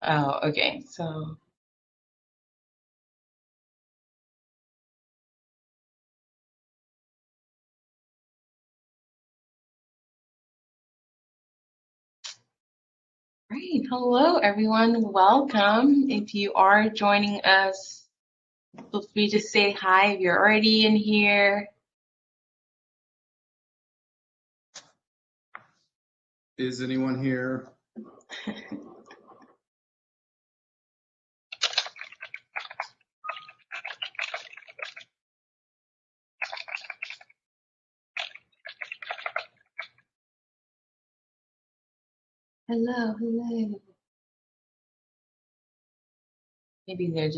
Oh, okay. So great. Hello, everyone. Welcome. If you are joining us, feel free to say hi if you're already in here. Is anyone here? Hello, hello. Maybe they're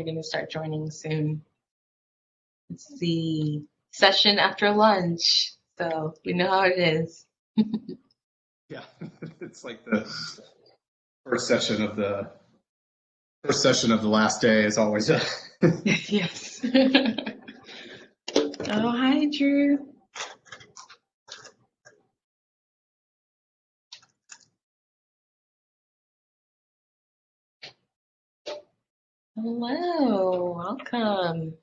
gonna start joining soon. It's the session after lunch, so we know how it is. Yeah, it's like the first session of the last day is always a Yes. Oh, hi, Drew. Hello, welcome.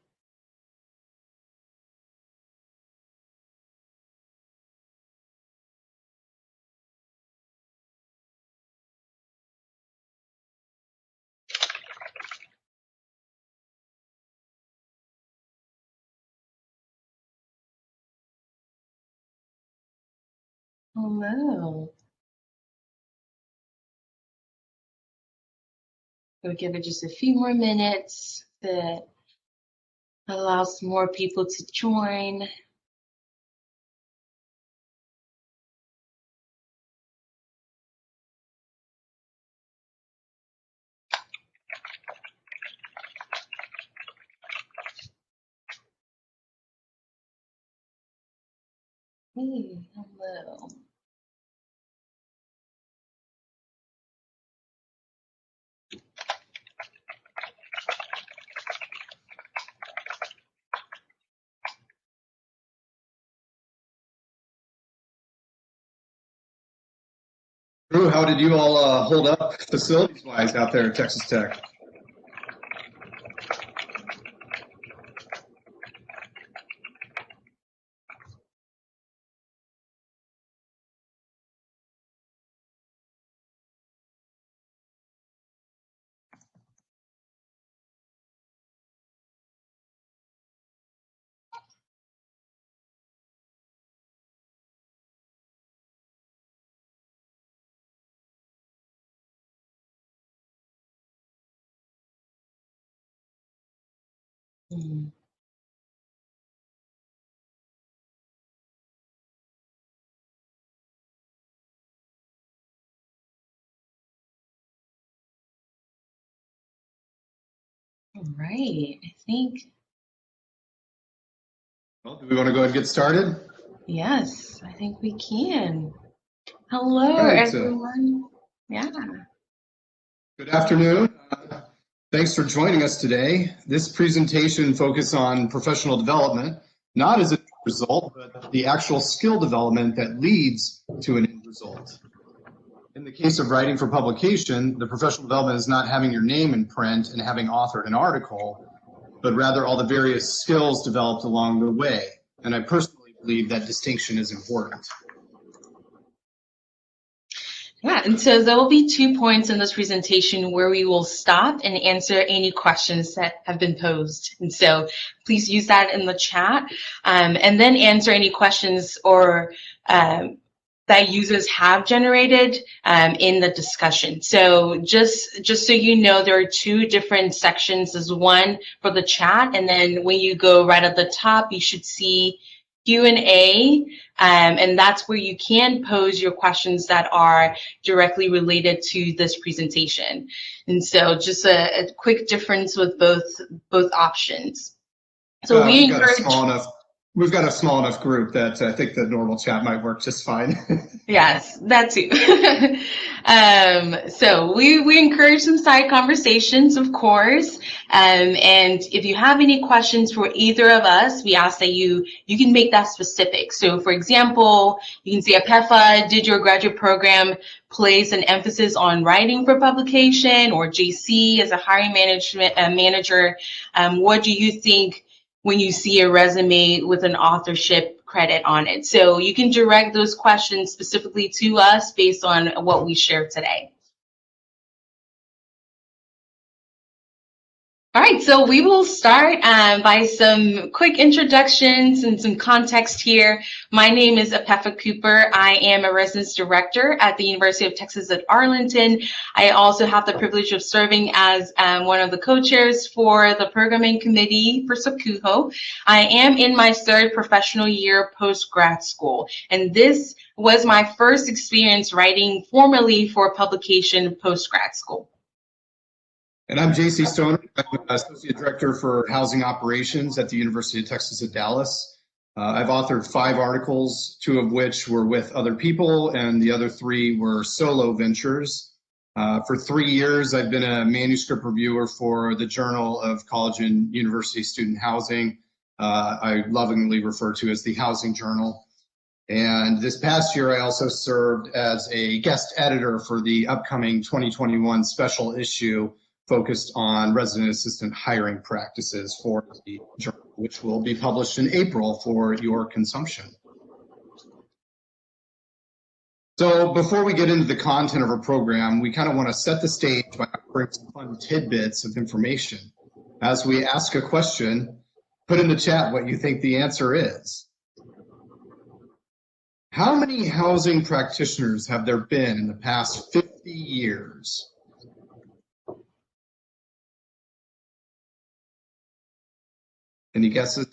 Hello. We'll give it just a few more minutes to allow some more people to join. Hey, hello. Drew, how did you all hold up facilities-wise out there at Texas Tech? Hmm. All right, I think, Well, do we want to go ahead and get started? yes, I think we can. Hello, All right, everyone. Yeah. good afternoon. Thanks for joining us today. This presentation focuses on professional development, not as a result, but the actual skill development that leads to an end result. In the case of writing for publication, the professional development is not having your name in print and having authored an article, but rather all the various skills developed along the way. And I personally believe that distinction is important. Yeah, and so there will be 2 points in this presentation where we will stop and answer any questions that have been posed. And so please use that in the chat, and then answer any questions or that users have generated in the discussion. So just so you know, there are 2 different sections. There's one for the chat, and then when you go right at the top, you should see Q&A, and that's where you can pose your questions that are directly related to this presentation. And so just a quick difference with both options. So we We've got encourage. a small enough We've got a small enough group that I think the normal chat might work just fine. Yes, that too. So we encourage some side conversations, of course. And if you have any questions for either of us, we ask that you can make that specific. So for example, you can say APEFA, did your graduate program place an emphasis on writing for publication, or JC as a hiring manager, what do you think when you see a resume with an authorship credit on it? So you can direct those questions specifically to us based on what we shared today. All right, so we will start by some quick introductions and some context here. My name is APEFA Cooper. I am a residence director at the University of Texas at Arlington. I also have the privilege of serving as one of the co-chairs for the programming committee for SACUHO. I am in my third professional year post-grad school, and this was my first experience writing formally for publication post-grad school. And I'm JC Stoner. I'm Associate Director for Housing Operations at the University of Texas at Dallas. I've authored 5 articles, 2 of which were with other people, and the other 3 were solo ventures. For 3 years, I've been a manuscript reviewer for the Journal of College and University Student Housing. I lovingly refer to as the Housing Journal. And this past year, I also served as a guest editor for the upcoming 2021 special issue focused on resident assistant hiring practices for the journal, which will be published in April for your consumption. So before we get into the content of our program, we kind of want to set the stage by offering some fun tidbits of information. As we ask a question, put in the chat what you think the answer is. How many housing practitioners have there been in the past 50 years? Any guesses?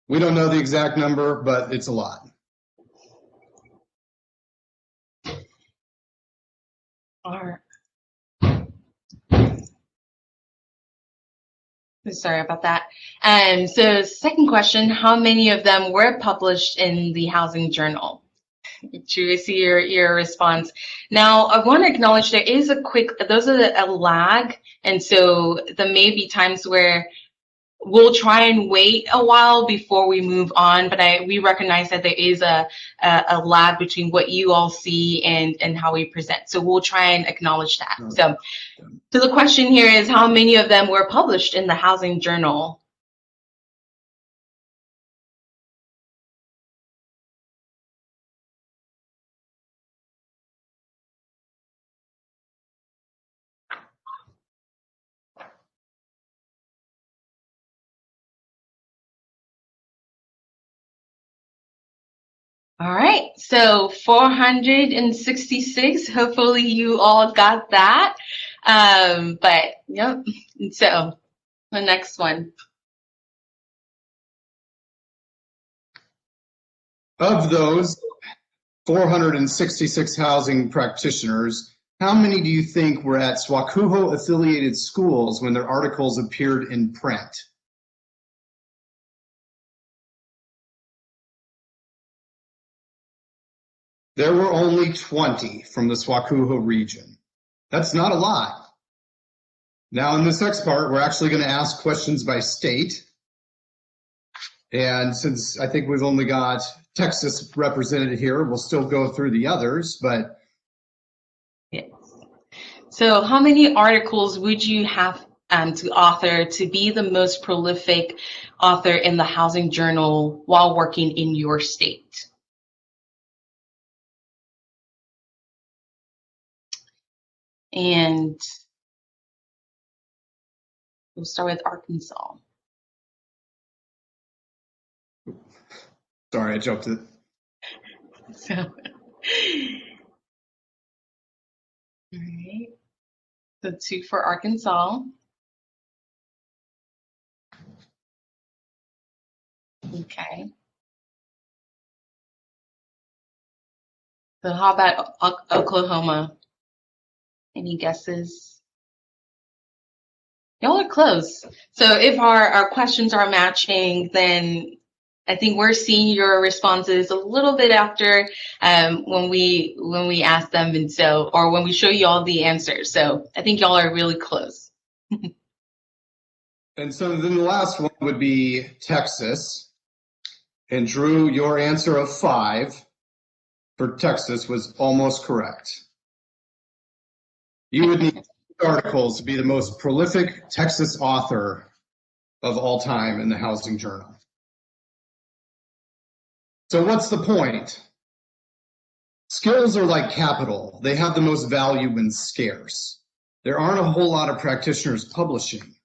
We don't know the exact number, but it's a lot. All right. Sorry about that. So second question, how many of them were published in the Housing Journal? Curious to your response. Now, I want to acknowledge there is there's a lag, and so there may be times where we'll try and wait a while before we move on, but we recognize that there is a lag between what you all see and how we present. So we'll try and acknowledge that. So the question here is, how many of them were published in the Housing Journal? All right, so 466. Hopefully you all got that. But yep, so the next one. Of those 466 housing practitioners, how many do you think were at SWACUHO affiliated schools when their articles appeared in print? There were only 20 from the SWACUHO region. That's not a lot. Now in this next part, we're actually going to ask questions by state. And since I think we've only got Texas represented here, we'll still go through the others, but. Yes. So how many articles would you have to author to be the most prolific author in the Housing Journal while working in your state? And we'll start with Arkansas. Sorry, I jumped it. So, all right. So 2 for Arkansas. Okay. So how about Oklahoma? Any guesses? Y'all are close. So if our questions are matching, then I think we're seeing your responses a little bit after when we ask them, and so, or when we show you all the answers. So I think y'all are really close. And so then the last one would be Texas. And Drew, your answer of 5 for Texas was almost correct. You would need articles to be the most prolific Texas author of all time in the Housing Journal. So what's the point? Skills are like capital. They have the most value when scarce. There aren't a whole lot of practitioners publishing.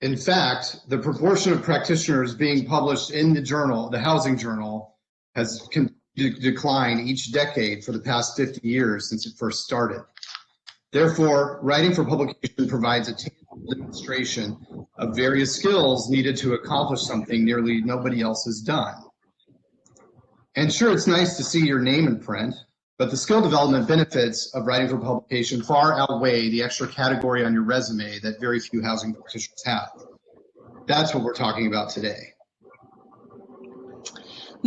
In fact, the proportion of practitioners being published in the journal, the Housing Journal, has declined each decade for the past 50 years since it first started. Therefore, writing for publication provides a tangible demonstration of various skills needed to accomplish something nearly nobody else has done. And sure, it's nice to see your name in print, but the skill development benefits of writing for publication far outweigh the extra category on your resume that very few housing practitioners have. That's what we're talking about today.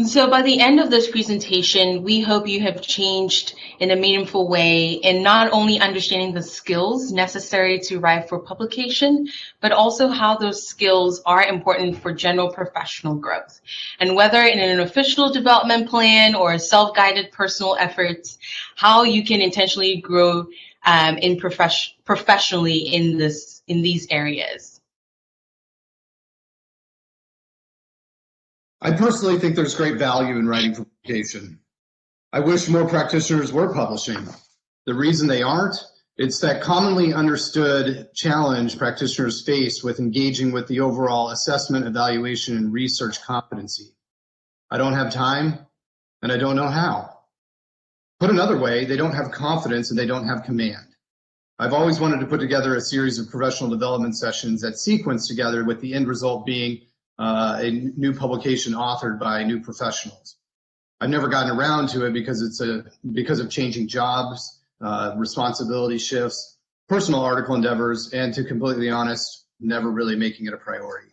So by the end of this presentation, we hope you have changed in a meaningful way in not only understanding the skills necessary to write for publication, but also how those skills are important for general professional growth. And whether in an official development plan or self-guided personal efforts, how you can intentionally grow professionally in these areas. I personally think there's great value in writing for publication. I wish more practitioners were publishing. The reason they aren't, it's that commonly understood challenge practitioners face with engaging with the overall assessment, evaluation, and research competency. I don't have time, and I don't know how. Put another way, they don't have confidence and they don't have command. I've always wanted to put together a series of professional development sessions that sequence together with the end result being a new publication authored by new professionals. I've never gotten around to it because of changing jobs, responsibility shifts, personal article endeavors, and to completely honest, never really making it a priority.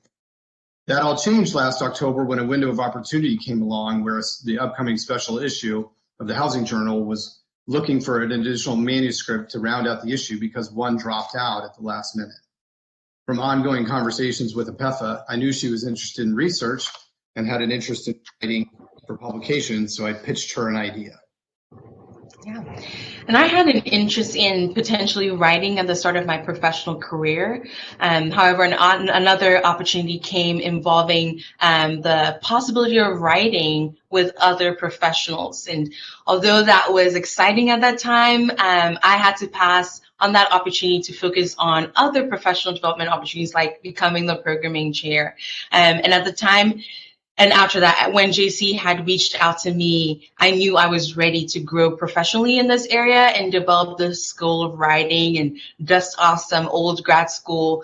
That all changed last October when a window of opportunity came along where the upcoming special issue of the Housing Journal was looking for an additional manuscript to round out the issue because one dropped out at the last minute. From ongoing conversations with APEFA, I knew she was interested in research and had an interest in writing for publication, so I pitched her an idea. Yeah, and I had an interest in potentially writing at the start of my professional career. However, another opportunity came involving the possibility of writing with other professionals. And although that was exciting at that time, I had to pass on that opportunity to focus on other professional development opportunities like becoming the programming chair. And at the time, and after that, when JC had reached out to me, I knew I was ready to grow professionally in this area and develop the skill of writing and dust off some old grad school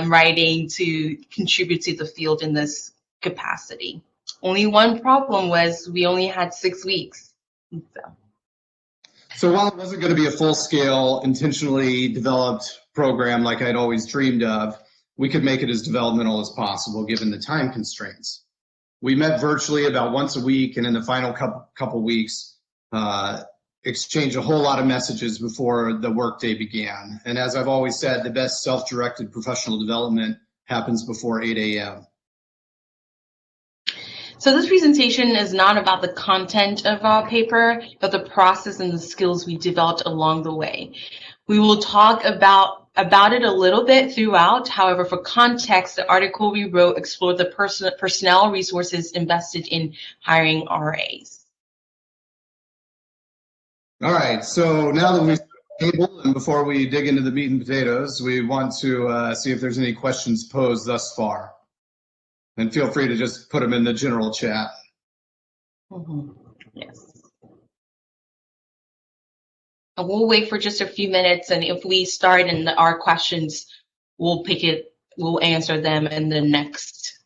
writing to contribute to the field in this capacity. Only one problem was we only had 6 weeks. So while it wasn't going to be a full-scale, intentionally developed program like I'd always dreamed of, we could make it as developmental as possible given the time constraints. We met virtually about once a week, and in the final couple weeks, exchanged a whole lot of messages before the workday began. And as I've always said, the best self-directed professional development happens before 8 a.m. So this presentation is not about the content of our paper, but the process and the skills we developed along the way. We will talk about it a little bit throughout. However, for context, the article we wrote explored the personnel resources invested in hiring RAs. All right, so now that we've tabled, and before we dig into the meat and potatoes, we want to see if there's any questions posed thus far. And feel free to just put them in the general chat. Yes. And we'll wait for just a few minutes, and if we start in our questions, we'll answer them in the next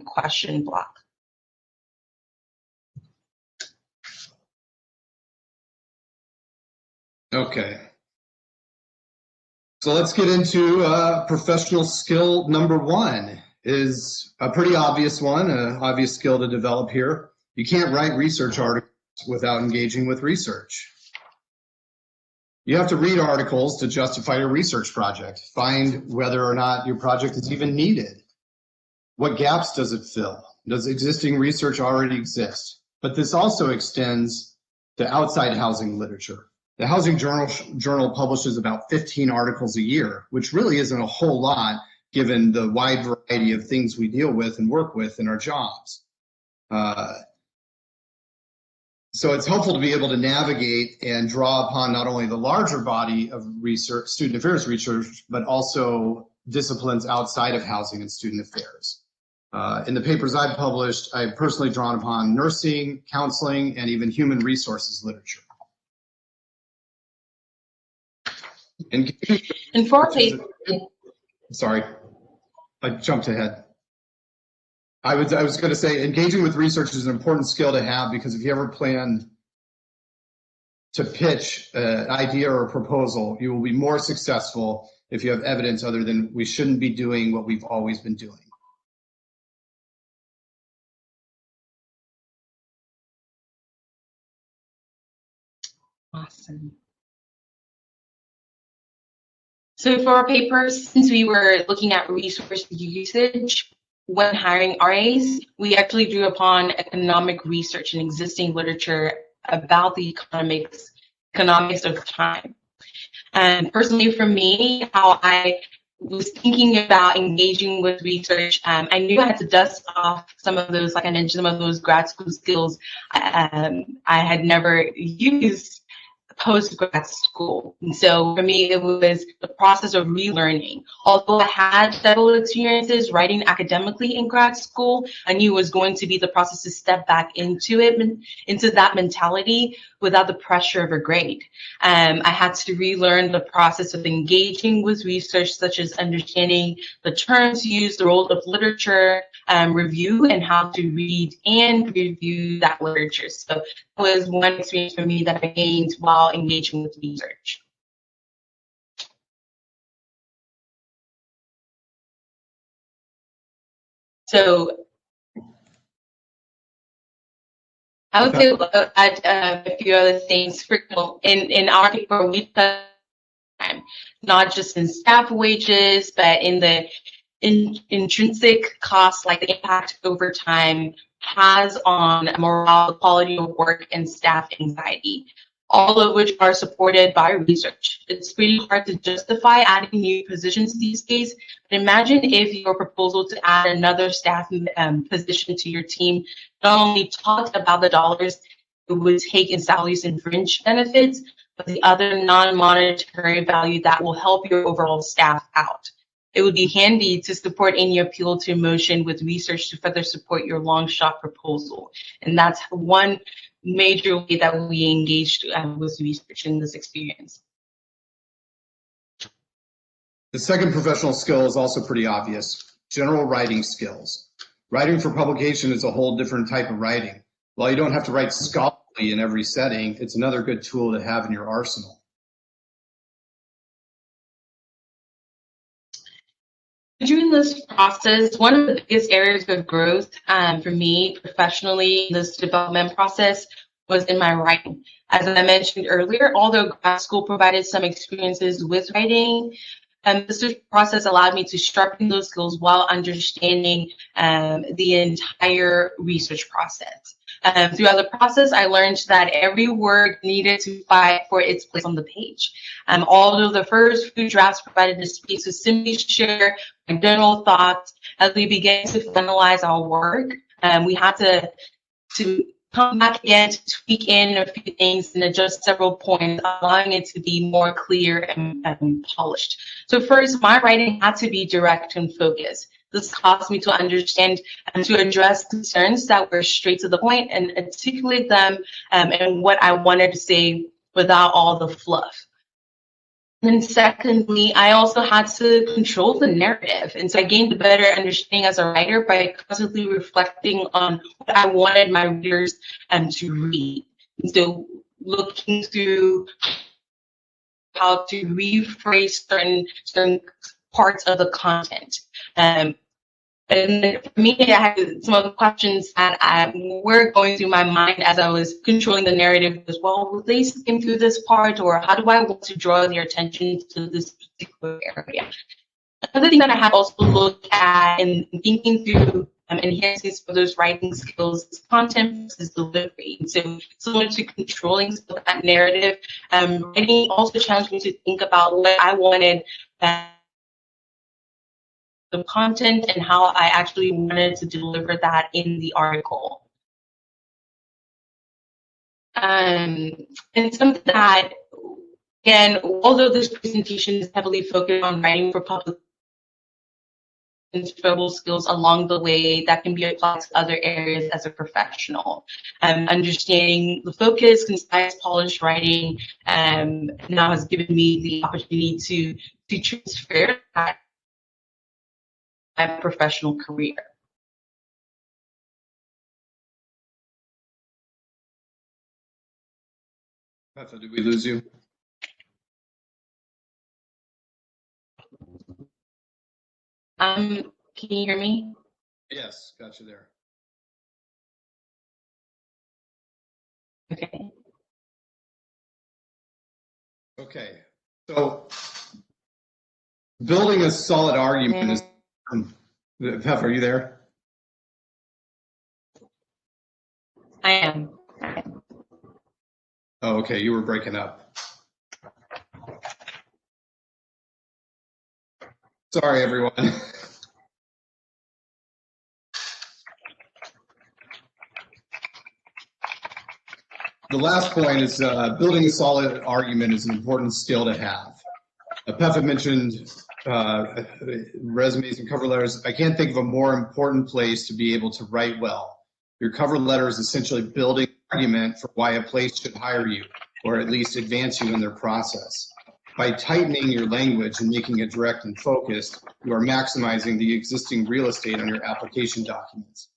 question block. Okay. So let's get into professional skill number one. Is a pretty obvious one, an obvious skill to develop here. You can't write research articles without engaging with research. You have to read articles to justify your research project, find whether or not your project is even needed. What gaps does it fill? Does existing research already exist? But this also extends to outside housing literature. The Housing Journal publishes about 15 articles a year, which really isn't a whole lot given the wide variety of things we deal with and work with in our jobs. So it's helpful to be able to navigate and draw upon not only the larger body of research, student affairs research, but also disciplines outside of housing and student affairs. In the papers I've published, I've personally drawn upon nursing, counseling, and even human resources literature. And for sorry, I jumped ahead. I was going to say engaging with research is an important skill to have, because if you ever plan to pitch an idea or a proposal, you will be more successful if you have evidence other than we shouldn't be doing what we've always been doing. Awesome. So for our papers, since we were looking at resource usage when hiring RAs, we actually drew upon economic research and existing literature about the economics of time. And personally for me, how I was thinking about engaging with research, I knew I had to dust off some of those, like I mentioned, some of those grad school skills I had never used post-grad school. And so for me, it was the process of relearning. Although I had several experiences writing academically in grad school, I knew it was going to be the process to step back into it, into that mentality without the pressure of a grade. I had to relearn the process of engaging with research, such as understanding the terms used, the role of literature review, and how to read and review that literature. So that was one experience for me that I gained while engaging with research. So I would say add a few other things. In our paper, we put not just in staff wages, but in the intrinsic costs, like the impact over time has on morale, quality of work, and staff anxiety, all of which are supported by research. It's pretty hard to justify adding new positions these days, but imagine if your proposal to add another staff position to your team not only talked about the dollars it would take in salaries and fringe benefits, but the other non-monetary value that will help your overall staff out. It would be handy to support any appeal to emotion with research to further support your long shot proposal. And that's one major way that we engaged with research in this experience. The second professional skill is also pretty obvious: general writing skills. Writing for publication is a whole different type of writing. While you don't have to write scholarly in every setting, it's another good tool to have in your arsenal. During this process, one of the biggest areas of growth for me professionally in this development process was in my writing. As I mentioned earlier, although grad school provided some experiences with writing, this process allowed me to sharpen those skills while understanding the entire research process. Throughout the process, I learned that every word needed to fight for its place on the page. Although the first few drafts provided a space to simply share my general thoughts, as we began to finalize our work, we had to come back again to tweak in a few things and adjust several points, allowing it to be more clear and polished. So first, my writing had to be direct and focused. This caused me to understand and to address concerns that were straight to the point and articulate them and what I wanted to say without all the fluff. And secondly, I also had to control the narrative. And so I gained a better understanding as a writer by constantly reflecting on what I wanted my readers to read. And so looking through how to rephrase certain parts of the content. And for me, I had some of the questions that were going through my mind as I was controlling the narrative as well. Will they skim through this part, or how do I want to draw their attention to this particular area? Another thing that I had also looked at in thinking through enhancing some of those writing skills is content versus delivery. So similar to controlling some of that narrative, writing also challenged me to think about what I wanted the content and how I actually wanted to deliver that in the article. And something that, again, although this presentation is heavily focused on writing for public transferable skills along the way that can be applied to other areas as a professional. Understanding the focus, concise, polished writing now has given me the opportunity to transfer that my professional career. Rafa, did we lose you? Can you hear me? Yes, got you there. Okay. Okay, so building a solid argument is. Pef, are you there? I am. Oh, okay, you were breaking up. Sorry, everyone. The last point is building a solid argument is an important skill to have. Pef had mentioned resumes and cover letters. I can't think of a more important place to be able to write well. Your cover letter is essentially building an argument for why a place should hire you, or at least advance you in their process. By tightening your language and making it direct and focused, you are maximizing the existing real estate on your application documents.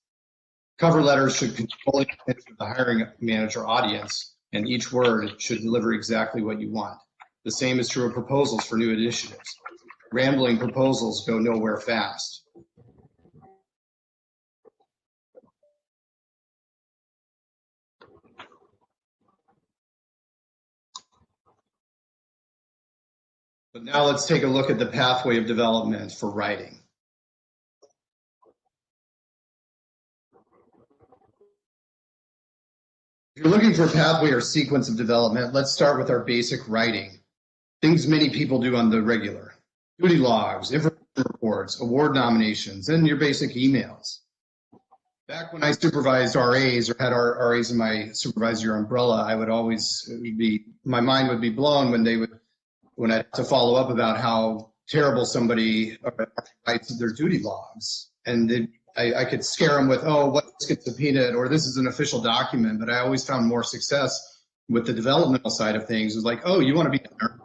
Cover letters should control the attention of the hiring manager audience, and each word should deliver exactly what you want. The same is true of proposals for new initiatives. Rambling proposals go nowhere fast. But now let's take a look at the pathway of development for writing. If you're looking for a pathway or sequence of development, let's start with our basic writing. Things many people do on the regular. Duty logs, information reports, award nominations, and your basic emails. Back when I supervised RAs or had RAs in my supervisor umbrella, I would always my mind would be blown when I had to follow up about how terrible somebody writes their duty logs. And I could scare them with, oh, let's get subpoenaed, or this is an official document. But I always found more success with the developmental side of things. It was like, oh, you want to be there?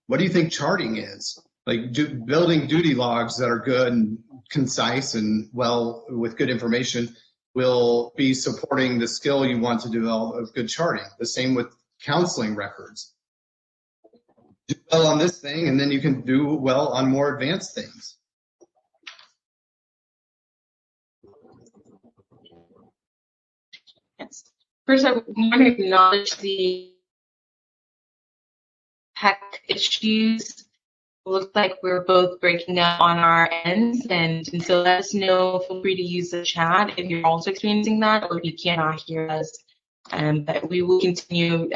What do you think charting is? Like building duty logs that are good and concise and well with good information will be supporting the skill you want to develop of good charting. The same with counseling records. Do well on this thing, and then you can do well on more advanced things. Yes. First, I want to acknowledge the tech issues. It looks like we're both breaking up on our ends, and so let us know. Feel free to use the chat if you're also experiencing that, or if you cannot hear us. But we will continue.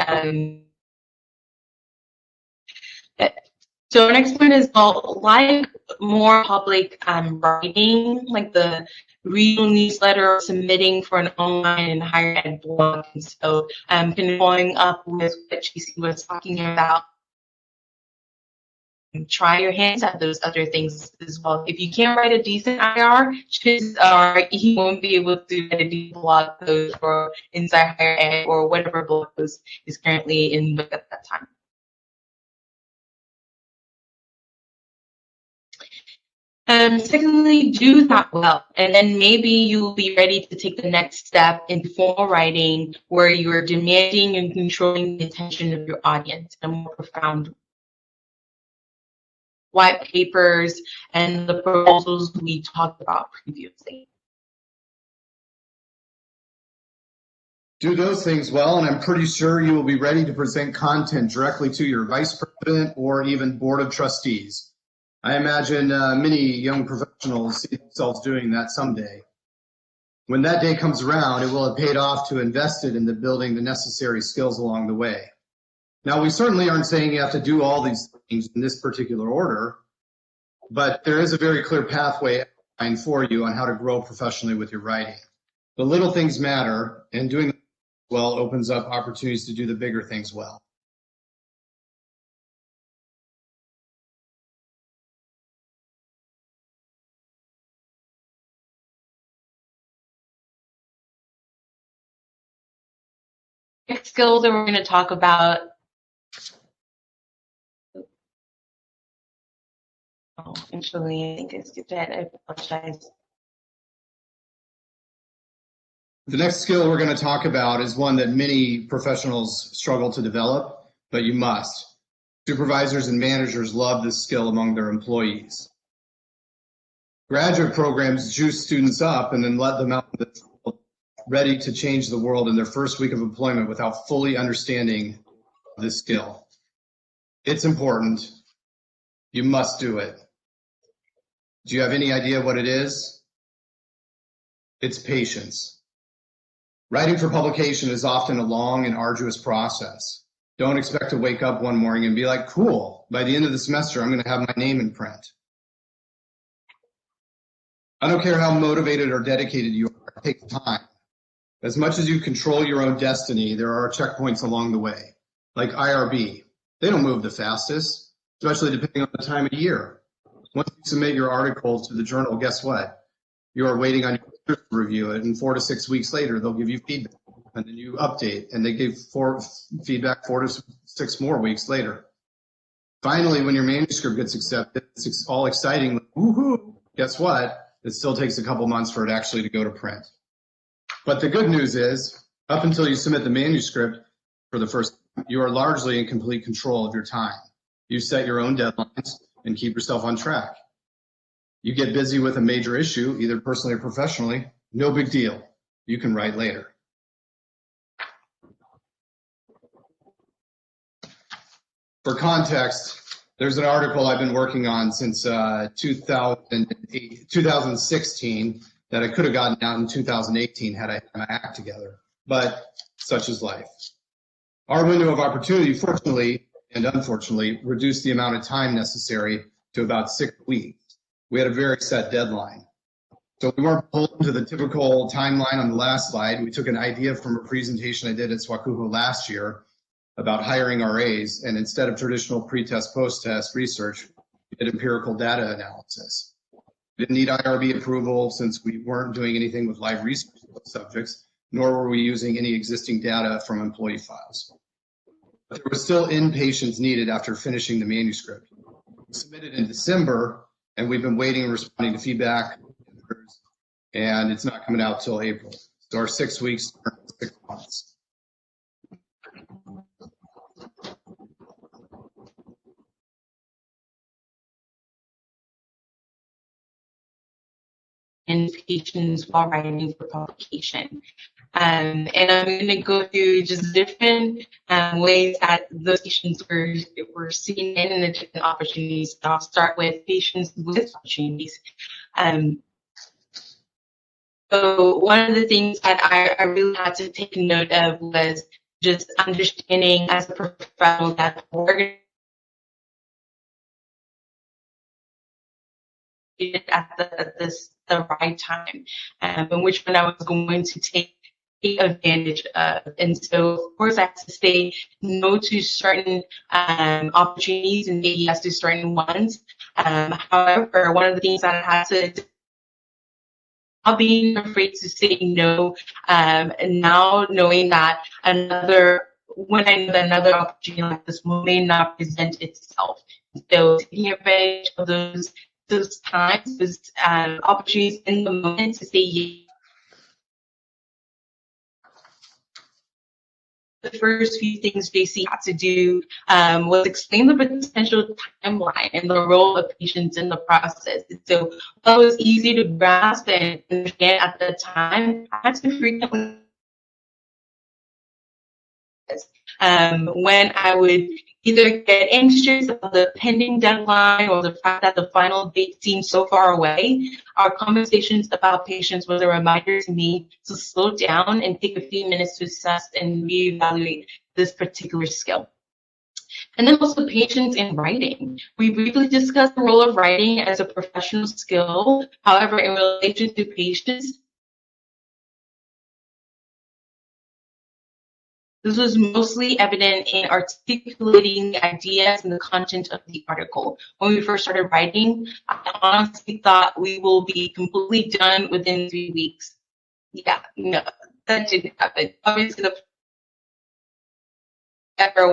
So our next point is, well, like more public writing, like the regional newsletter or submitting for an online and higher ed blog. And so following up with what JC was talking about, try your hands at those other things as well. If you can't write a decent IR, chances are you won't be able to write a decent blog post for Inside Higher Ed or whatever blog post is currently in book at that time. Secondly, do that well, and then maybe you'll be ready to take the next step in formal writing where you're demanding and controlling the attention of your audience in a more profound white papers, and the proposals we talked about previously. Do those things well, and I'm pretty sure you will be ready to present content directly to your vice president or even board of trustees. I imagine many young professionals see themselves doing that someday. When that day comes around, it will have paid off to invest it into building the necessary skills along the way. Now, we certainly aren't saying you have to do all these things in this particular order, but there is a very clear pathway outlined for you on how to grow professionally with your writing. The little things matter, and doing them well opens up opportunities to do the bigger things well. Next skill that we're going to talk about. Oh, actually, I think I skipped ahead. I apologize. The next skill we're going to talk about is one that many professionals struggle to develop, but you must. Supervisors and managers love this skill among their employees. Graduate programs juice students up and then let them out in the world ready to change the world in their first week of employment without fully understanding this skill. It's important. You must do it. Do you have any idea what it is? It's patience. Writing for publication is often a long and arduous process. Don't expect to wake up one morning and be like, cool, by the end of the semester, I'm going to have my name in print. I don't care how motivated or dedicated you are, it takes time. As much as you control your own destiny, there are checkpoints along the way, like IRB. They don't move the fastest, especially depending on the time of year. Once you submit your article to the journal, guess what? You are waiting on your to review it, and 4 to 6 weeks later, they'll give you feedback, and then you update, and they give feedback 4 to 6 more weeks later. Finally, when your manuscript gets accepted, it's all exciting, like, woohoo! Guess what? It still takes a couple months for it actually to go to print. But the good news is, up until you submit the manuscript for the first time, you are largely in complete control of your time. You set your own deadlines and keep yourself on track. You get busy with a major issue, either personally or professionally, no big deal. You can write later. For context, there's an article I've been working on since 2016 that I could have gotten out in 2018 had I had my act together, but such is life. Our window of opportunity, fortunately and unfortunately, reduced the amount of time necessary to about 6 weeks. We had a very set deadline. So we weren't pulled into the typical timeline on the last slide. We took an idea from a presentation I did at SWACUHO last year about hiring RAs, and instead of traditional pre-test, post-test research, we did empirical data analysis. We didn't need IRB approval since we weren't doing anything with live research subjects, nor were we using any existing data from employee files. But there was still in-patients needed after finishing the manuscript. We submitted in December, and we've been waiting and responding to feedback, and it's not coming out till April. So our 6 weeks are 6 months. And patients while writing for publication. And I'm going to go through just different ways that those patients were seen in the different opportunities. I'll start with patients with opportunities. So one of the things that I really had to take note of was just understanding as a professional that organization at the right time, and which one I was going to take advantage of. And so, of course, I have to say no to certain opportunities and say yes to certain ones. However, one of the things that I had to not being afraid to say no, and now knowing that when I know that another opportunity like this may not present itself. So taking advantage of those times, those opportunities in the moment to say yes. the first few things JC had to do was explain the potential timeline and the role of patients in the process. So while it was easy to grasp and understand at the time, I had to frequently when I would either get anxious about the pending deadline or the fact that the final date seemed so far away. Our conversations about patients was a reminder to me to slow down and take a few minutes to assess and reevaluate this particular skill. And then also patience in writing. We briefly discussed the role of writing as a professional skill. However, in relation to patience, this was mostly evident in articulating the ideas and the content of the article. When we first started writing, I honestly thought we will be completely done within 3 weeks. Yeah, no, that didn't happen. Obviously,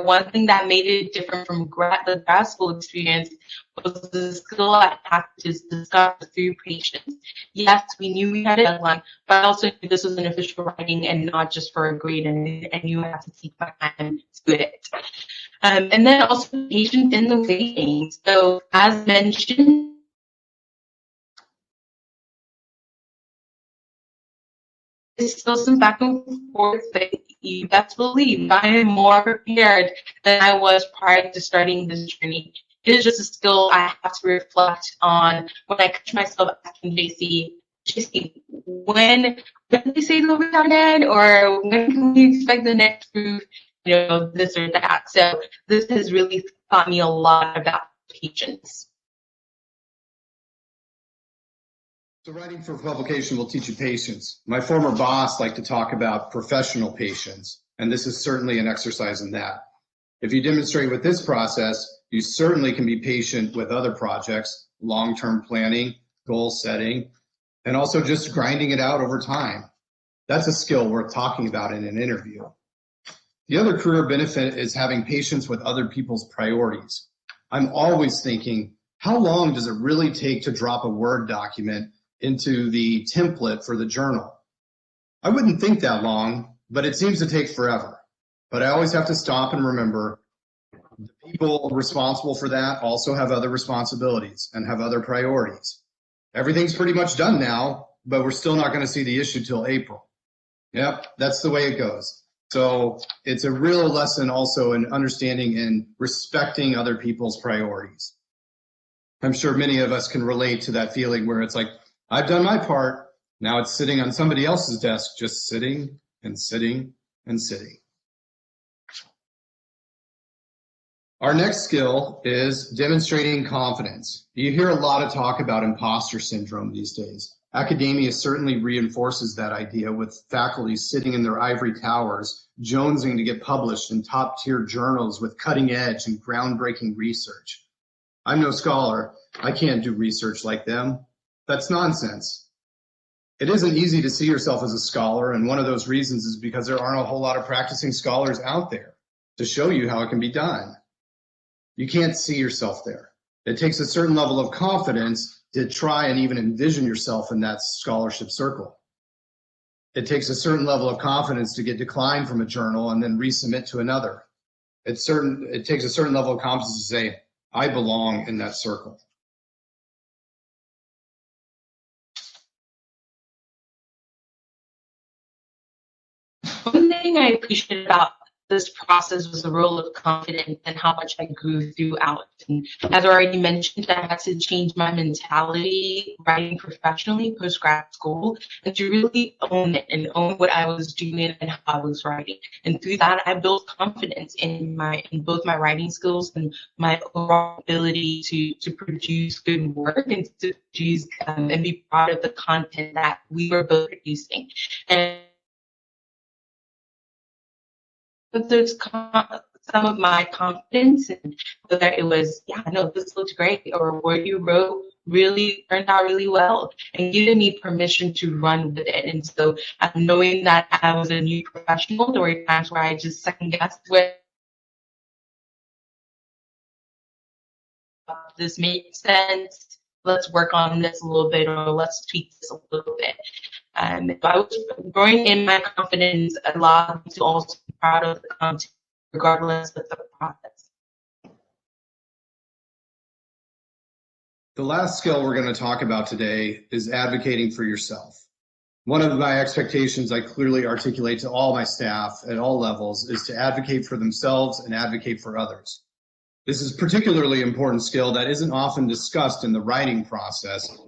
one thing that made it different from the grad school experience was the skill I had to discuss through patients. Yes, we knew we had a deadline, but I also knew this was an official writing and not just for a grade, and I knew I had to take my time to do it. And then also patience in the waiting. So as mentioned, there's still some back and forth, but you best believe I am more prepared than I was prior to starting this journey. It is just a skill I have to reflect on when I catch myself asking JC, when did they say they'll be out again? Or when can we expect the next move, this or that? So this has really taught me a lot about patience. So writing for publication will teach you patience. My former boss liked to talk about professional patience, and this is certainly an exercise in that. If you demonstrate with this process, you certainly can be patient with other projects, long-term planning, goal setting, and also just grinding it out over time. That's a skill worth talking about in an interview. The other career benefit is having patience with other people's priorities. I'm always thinking, how long does it really take to drop a Word document into the template for the journal? I wouldn't think that long, but it seems to take forever. But I always have to stop and remember the people responsible for that also have other responsibilities and have other priorities. Everything's pretty much done now, but we're still not going to see the issue till April. Yep, that's the way it goes. So it's a real lesson also in understanding and respecting other people's priorities. I'm sure many of us can relate to that feeling where it's like, I've done my part, now it's sitting on somebody else's desk, just sitting and sitting and sitting. Our next skill is demonstrating confidence. You hear a lot of talk about imposter syndrome these days. Academia certainly reinforces that idea with faculty sitting in their ivory towers, jonesing to get published in top-tier journals with cutting-edge and groundbreaking research. I'm no scholar. I can't do research like them. That's nonsense. It isn't easy to see yourself as a scholar, and one of those reasons is because there aren't a whole lot of practicing scholars out there to show you how it can be done. You can't see yourself there. It takes a certain level of confidence to try and even envision yourself in that scholarship circle. It takes a certain level of confidence to get declined from a journal and then resubmit to another. It takes a certain level of confidence to say, I belong in that circle. One thing I appreciate about this process was the role of confidence and how much I grew throughout. And as already mentioned, I had to change my mentality writing professionally post-grad school and to really own it and own what I was doing and how I was writing. And through that, I built confidence in both my writing skills and my overall ability to produce good work and to produce and be proud of the content that we were both producing. And there's some of my confidence, and whether it was, yeah, no, this looked great, or what you wrote really turned out really well, and giving me permission to run with it. And so knowing that I was a new professional, there were times where I just second guessed whether this makes sense, let's work on this a little bit, or let's tweak this a little bit. But I was growing in my confidence allowed me to also be proud of the content, regardless of the process. The last skill we're going to talk about today is advocating for yourself. One of my expectations I clearly articulate to all my staff at all levels is to advocate for themselves and advocate for others. This is a particularly important skill that isn't often discussed in the writing process. There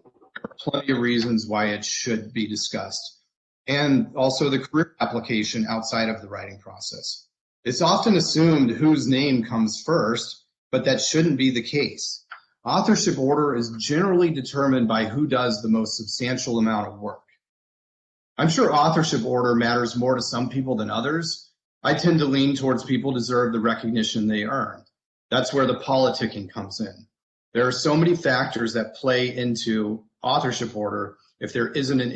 are plenty of reasons why it should be discussed, and also the career application outside of the writing process. It's often assumed whose name comes first, but that shouldn't be the case. Authorship order is generally determined by who does the most substantial amount of work. I'm sure authorship order matters more to some people than others. I tend to lean towards people deserve the recognition they earn. That's where the politicking comes in. There are so many factors that play into authorship order if there isn't an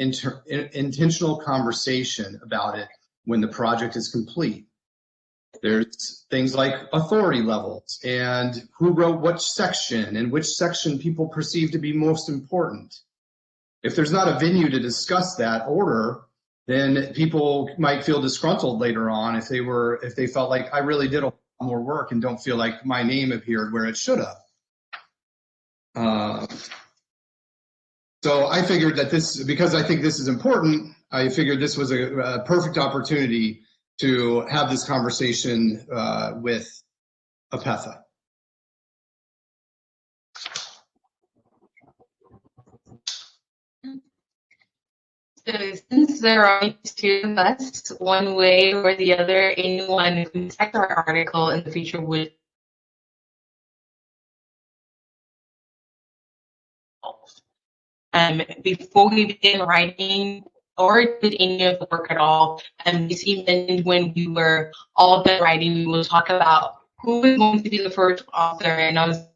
intentional conversation about it when the project is complete. There's things like authority levels and who wrote which section and which section people perceive to be most important. If there's not a venue to discuss that order, then people might feel disgruntled later on if they felt like I really did a lot more work and don't feel like my name appeared where it should have. So I figured that because I think this is important, I figured this was a perfect opportunity to have this conversation with Apetha. So since there are only two of us, one way or the other, anyone who typed our article in the future would before we begin writing or did any of the work at all, even when we were all done writing, we will talk about who is going to be the first author. And I was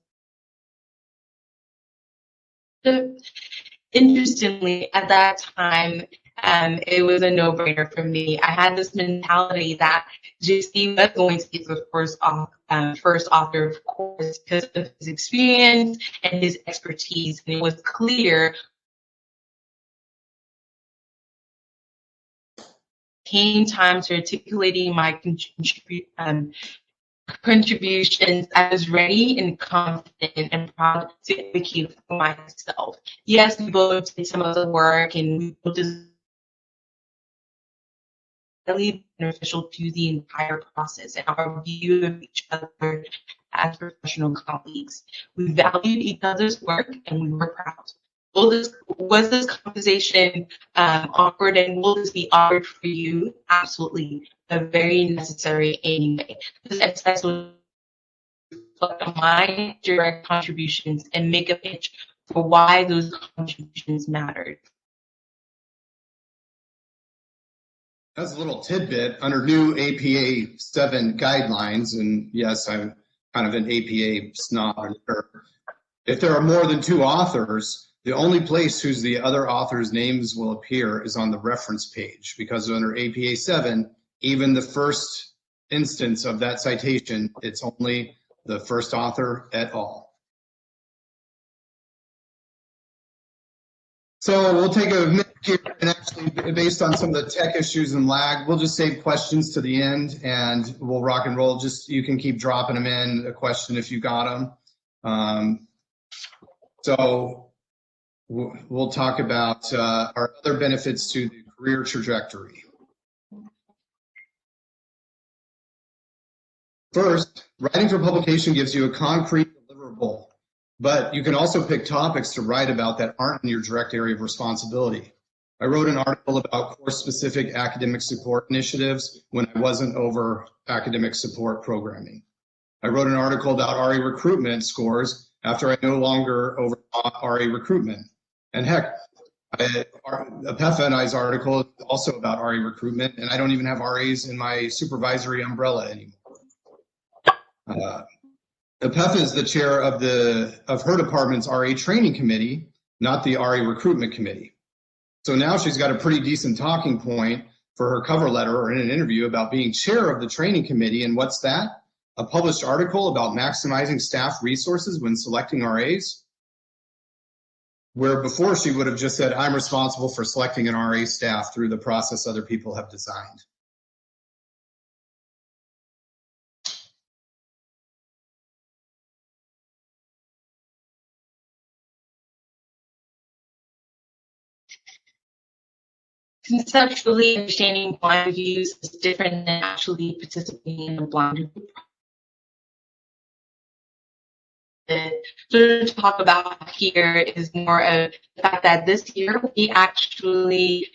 interestingly, at that time, it was a no-brainer for me. I had this mentality that JC was going to be the first author, of course, because of his experience and his expertise. And it was clear came time to articulating my contributions, I was ready and confident and proud to advocate for myself. Yes, we both did some of the work and we both did really beneficial to the entire process and our view of each other as professional colleagues. We valued each other's work and we were proud. Was this conversation awkward, and will this be awkward for you? Absolutely, but very necessary anyway. This exercise will reflect on my direct contributions and make a pitch for why those contributions mattered. As a little tidbit, under new APA 7 guidelines, and yes, I'm kind of an APA snob, if there are more than two authors, the only place whose the other author's names will appear is on the reference page, because under APA 7, even the first instance of that citation, it's only the first author et al. So we'll take a minute here, and actually, based on some of the tech issues and lag, we'll just save questions to the end, and we'll rock and roll. Just you can keep dropping them in, a question if you got them. So we'll talk about our other benefits to the career trajectory. First, writing for publication gives you a concrete deliverable, but you can also pick topics to write about that aren't in your direct area of responsibility. I wrote an article about course-specific academic support initiatives when I wasn't over academic support programming. I wrote an article about RE recruitment scores after I no longer oversaw RE recruitment. And heck, Apetha and I's article is also about RE recruitment, and I don't even have REs in my supervisory umbrella anymore. Apetha is the chair of her department's RE training committee, not the RE recruitment committee. So now she's got a pretty decent talking point for her cover letter or in an interview about being chair of the training committee. And what's that? A published article about maximizing staff resources when selecting RAs. where before she would have just said, I'm responsible for selecting an RA staff through the process other people have designed. Conceptually, understanding blind reviews is different than actually participating in a blind review. To talk about here is more of the fact that this year we actually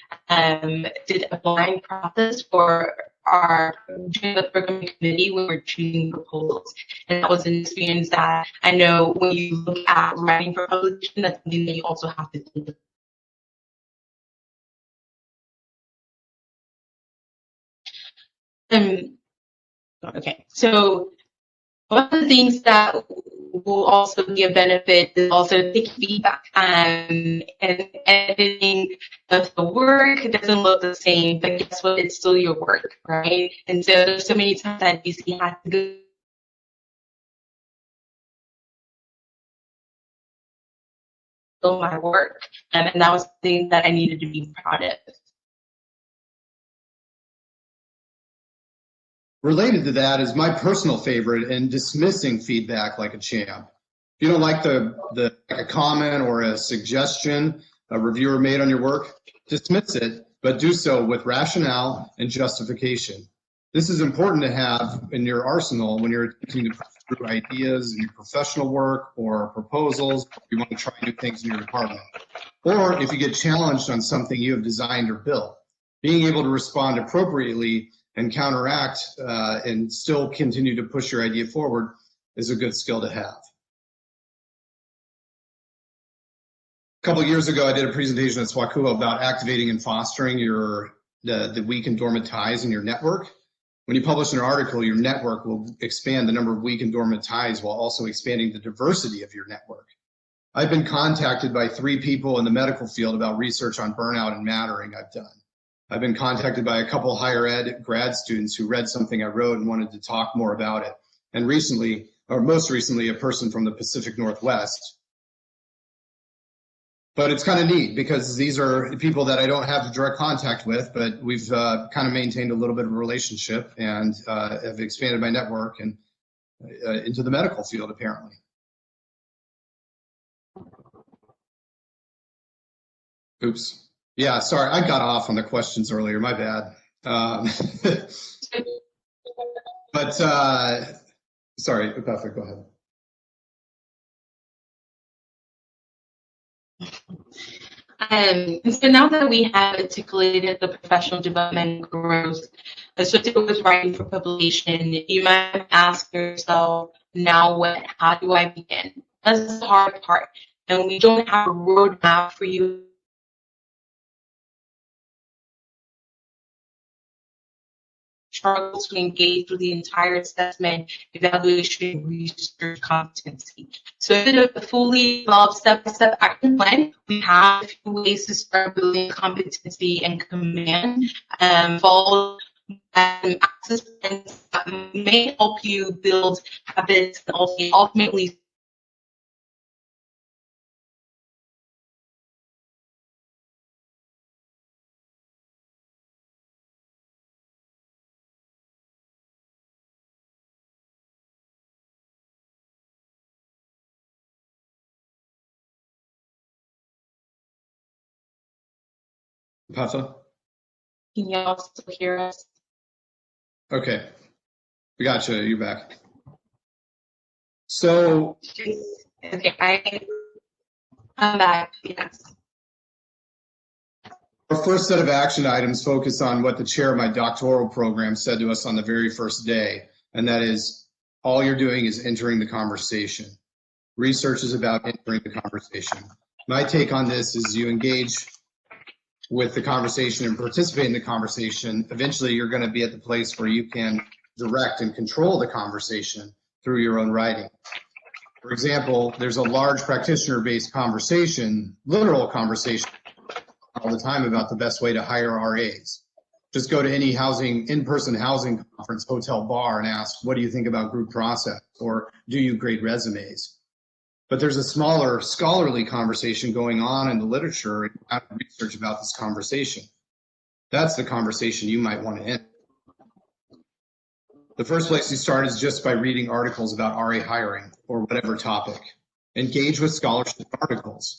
did a blind process for our during the programming committee when we're choosing proposals, and that was an experience that I know when you look at writing for publication, that's something that you also have to think about. Okay, so one of the things that will also be a benefit is also take feedback. And editing of the work doesn't look the same, but guess what? It's still your work, right? And so there's so many times that you see have to go my work, and that was something that I needed to be proud of. Related to that is my personal favorite in dismissing feedback like a champ. If you don't like like a comment or a suggestion a reviewer made on your work, dismiss it, but do so with rationale and justification. This is important to have in your arsenal when you're attempting to push through ideas in your professional work or proposals, or you want to try new things in your department. Or if you get challenged on something you have designed or built, being able to respond appropriately and counteract and still continue to push your idea forward is a good skill to have. A couple of years ago, I did a presentation at SWACUA about activating and fostering the weak and dormant ties in your network. When you publish an article, your network will expand the number of weak and dormant ties while also expanding the diversity of your network. I've been contacted by 3 people in the medical field about research on burnout and mattering I've done. I've been contacted by a couple higher ed grad students who read something I wrote and wanted to talk more about it. And recently, or most recently, a person from the Pacific Northwest. But it's kind of neat because these are people that I don't have direct contact with, but we've kind of maintained a little bit of a relationship and have expanded my network and into the medical field, apparently. Oops. Yeah, sorry, I got off on the questions earlier, my bad. But sorry, Patrick, go ahead. So now that we have articulated the professional development growth associated with writing for publication, you might ask yourself, now what? How do I begin? That's the hard part. And we don't have a roadmap for you struggles to engage with the entire assessment, evaluation, research competency. So instead of a fully developed step-by-step action plan, we have a few ways to start building competency and command, follow access plans that may help you build habits and also ultimately ahead. Pata? can you also hear us? Okay, we got you. You're back. So, okay, I'm back. Yes. our first set of action items focus on what the chair of my doctoral program said to us on the very first day, and that is, all you're doing is entering the conversation. Research is about entering the conversation. My take on this is you engage with the conversation and participate in the conversation. Eventually, you're going to be at the place where you can direct and control the conversation through your own writing. For example, there's a large practitioner-based conversation, literal conversation, all the time about the best way to hire RAs. Just go to any in-person housing conference, hotel, bar, and ask, what do you think about group process? Or do you grade resumes? but there's a smaller scholarly conversation going on in the literature and you have to research about this conversation. That's the conversation you might want to end. The first place you start is just by reading articles about RA hiring or whatever topic. Engage with scholarship articles.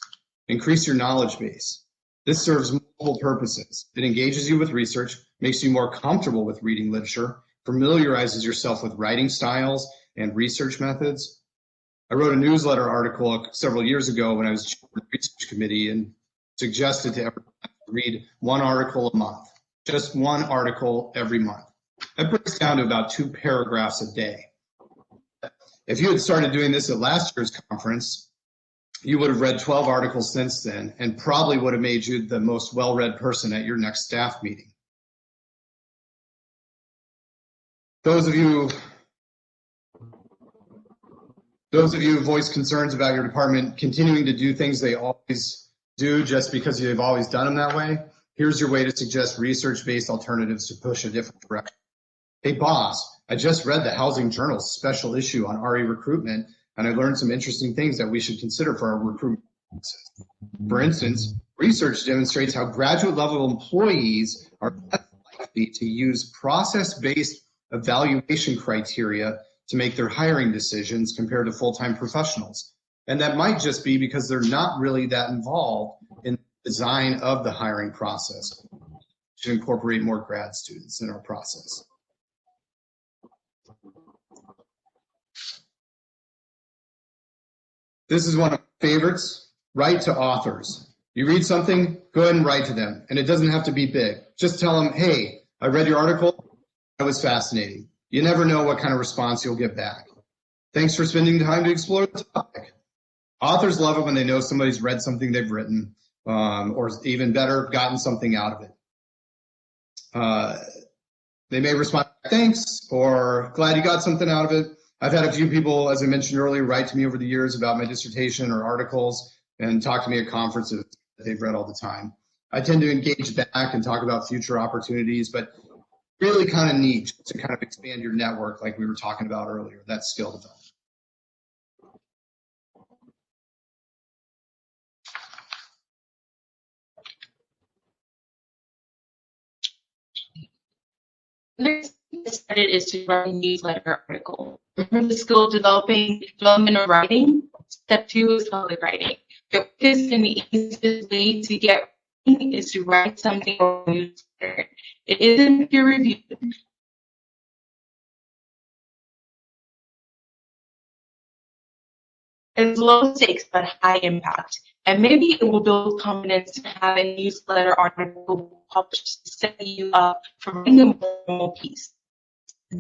Increase your knowledge base. This serves multiple purposes. It engages you with research, makes you more comfortable with reading literature, familiarizes yourself with writing styles and research methods. I wrote a newsletter article several years ago when I was chair of the research committee and suggested to everyone to read one article a month, just one article every month. That breaks down to about 2 paragraphs a day. If you had started doing this at last year's conference, you would have read 12 articles since then and probably would have made you the most well-read person at your next staff meeting. Those of you who voice concerns about your department continuing to do things they always do just because they've always done them that way, here's your way to suggest research-based alternatives to push a different direction. Hey boss, I just read the Housing Journal's special issue on RE recruitment, and I learned some interesting things that we should consider for our recruitment process. For instance, research demonstrates how graduate level employees are less likely to use process-based evaluation criteria to make their hiring decisions compared to full-time professionals. And that might just be because they're not really that involved in the design of the hiring process. We should incorporate more grad students in our process. This is one of my favorites. Write to authors. You read something, go ahead and write to them. And it doesn't have to be big. Just tell them, hey, I read your article. That was fascinating. You never know what kind of response you'll get back. Thanks for spending time to explore the topic. Authors love it when they know somebody's read something they've written, or even better, gotten something out of it. They may respond, thanks, or glad you got something out of it. I've had a few people, as I mentioned earlier, write to me over the years about my dissertation or articles and talk to me at conferences that they've read all the time. I tend to engage back and talk about future opportunities, but really kind of neat to kind of expand your network like we were talking about earlier, that skill development. Next started is to write a newsletter article. The skill development of writing. Step 2 is public writing. The quickest and the easiest way to get writing is to write something for a newsletter. It isn't peer reviewed. It's low stakes but high impact, and maybe it will build confidence to have a newsletter article published to set you up for writing a formal piece.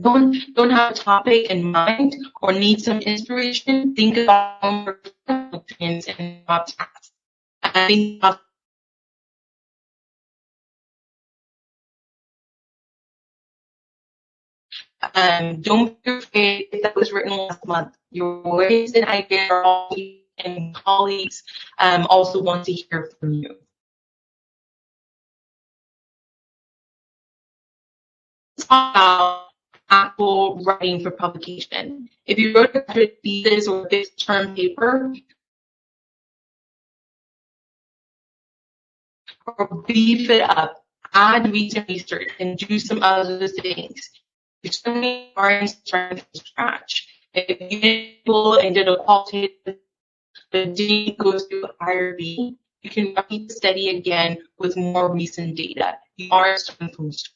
Don't have a topic in mind or need some inspiration. Think about your opinions and tasks. I think don't be afraid if that was written last month. Your words and ideas are all, and colleagues also want to hear from you. Let's talk about actual writing for publication. If you wrote a graduate thesis or a fixed term paper, or beef it up, add recent research, and do some other things. If something aren't starting from scratch, if you did a qualitative but didn't go through IRB, you can repeat the study again with more recent data. You are starting from scratch.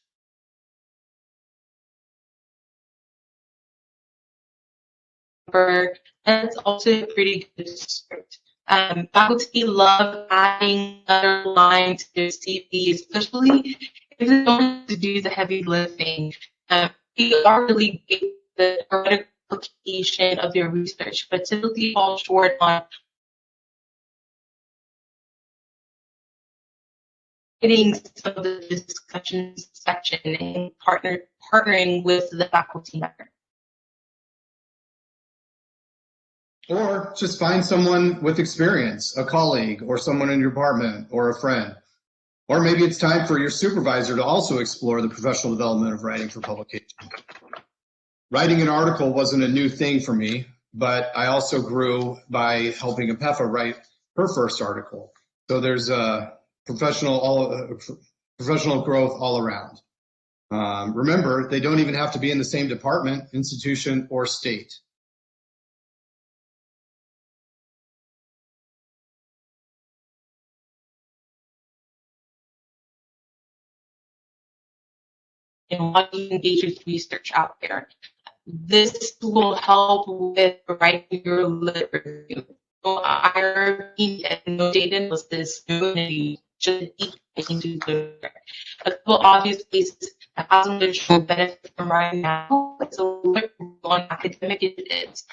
That's also a pretty good script. Faculty love adding other lines to their CV, especially if they don't have to do the heavy lifting. We are really big the theoretical application of their research, but typically fall short on getting some of the discussion section and partnering with the faculty member. Or just find someone with experience, a colleague or someone in your department or a friend. Or maybe it's time for your supervisor to also explore the professional development of writing for publication. Writing an article wasn't a new thing for me. but I also grew by helping Apefa write her first article. So there's a professional growth all around. Remember, they don't even have to be in the same department, institution, or state. And why you engage with research out there. This will help with writing your lit review. So our no data analysis, no community, just eat into the but will obviously the housing literature will benefit from right now. It's a little on academic it is.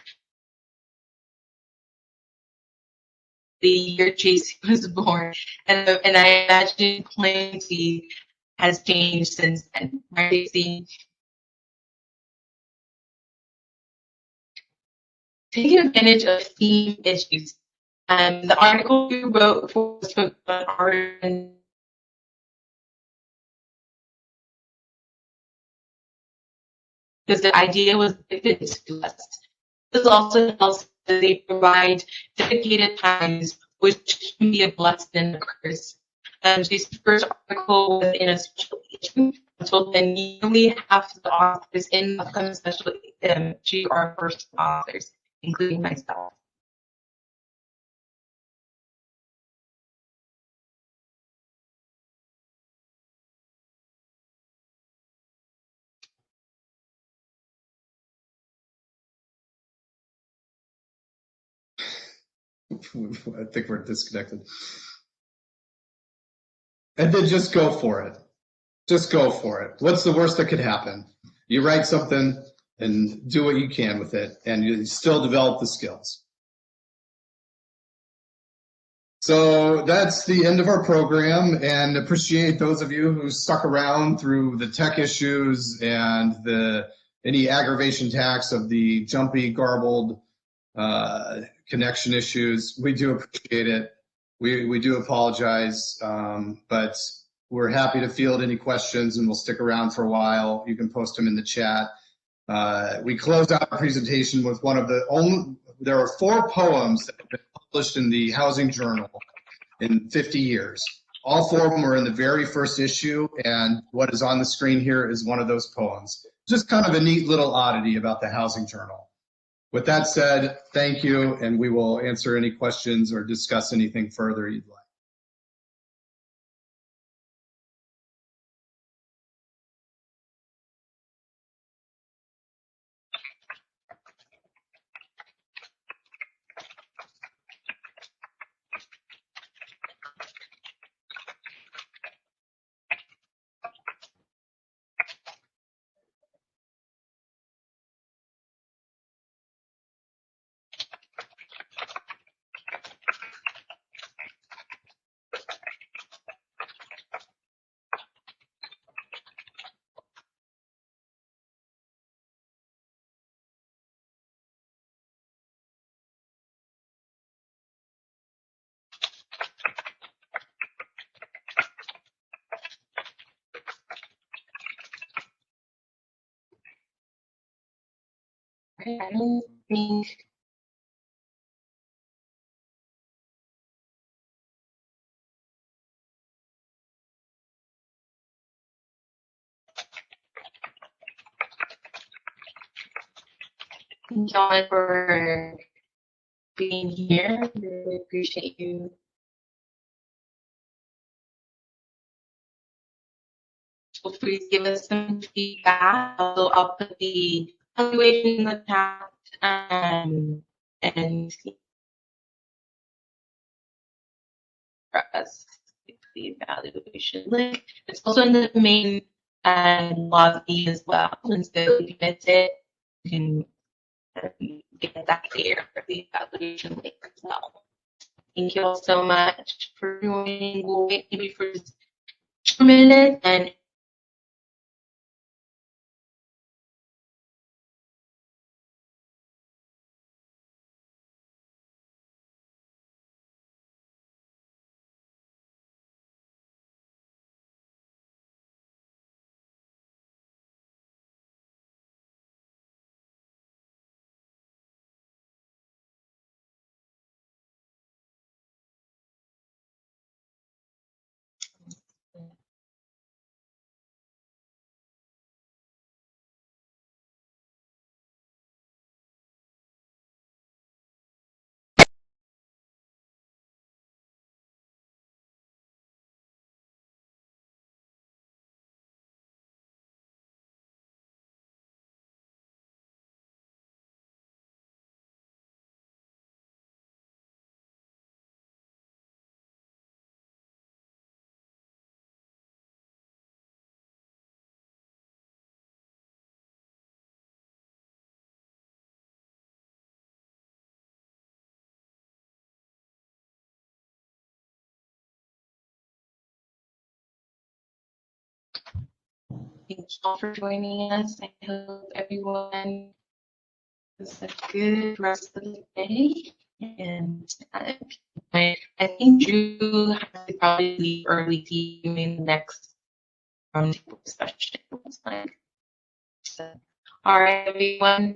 The year JC was born, and I imagine plenty has changed since then. Right, JC? Taking advantage of theme issues. The article you wrote for spoke about art and because the idea was given to us. This also helps that they provide dedicated times, which can be a blessing and a curse. This first article was in a special issue, so then nearly half the authors in the upcoming special issue are first authors, including myself. I think we're disconnected. And then just go for it. Just go for it. What's the worst that could happen? You write something and do what you can with it, and you still develop the skills. So that's the end of our program, and appreciate those of you who stuck around through the tech issues and any aggravation tax of the jumpy, garbled connection issues. We do appreciate it. We do apologize, but we're happy to field any questions, and we'll stick around for a while. You can post them in the chat. We closed out our presentation with one of the only, there are 4 poems that have been published in the Housing Journal in 50 years. All 4 of them are in the very first issue, and what is on the screen here is one of those poems. Just kind of a neat little oddity about the Housing Journal. With that said, thank you, and we will answer any questions or discuss anything further you'd like. Okay, I don't think thank y'all for being here. Really appreciate you. Feel free to give us some feedback. I'll put the evaluation in the chat and for us the evaluation link. It's also in the main lobby as well. And so if you miss it, you can get that there for the evaluation link as well. Thank you all so much for joining. We'll wait maybe for just a minute and Thank you all for joining us. I hope everyone has a good rest of the day. And I think Drew has to probably leave early to in the next roundtable session. So, all right, everyone.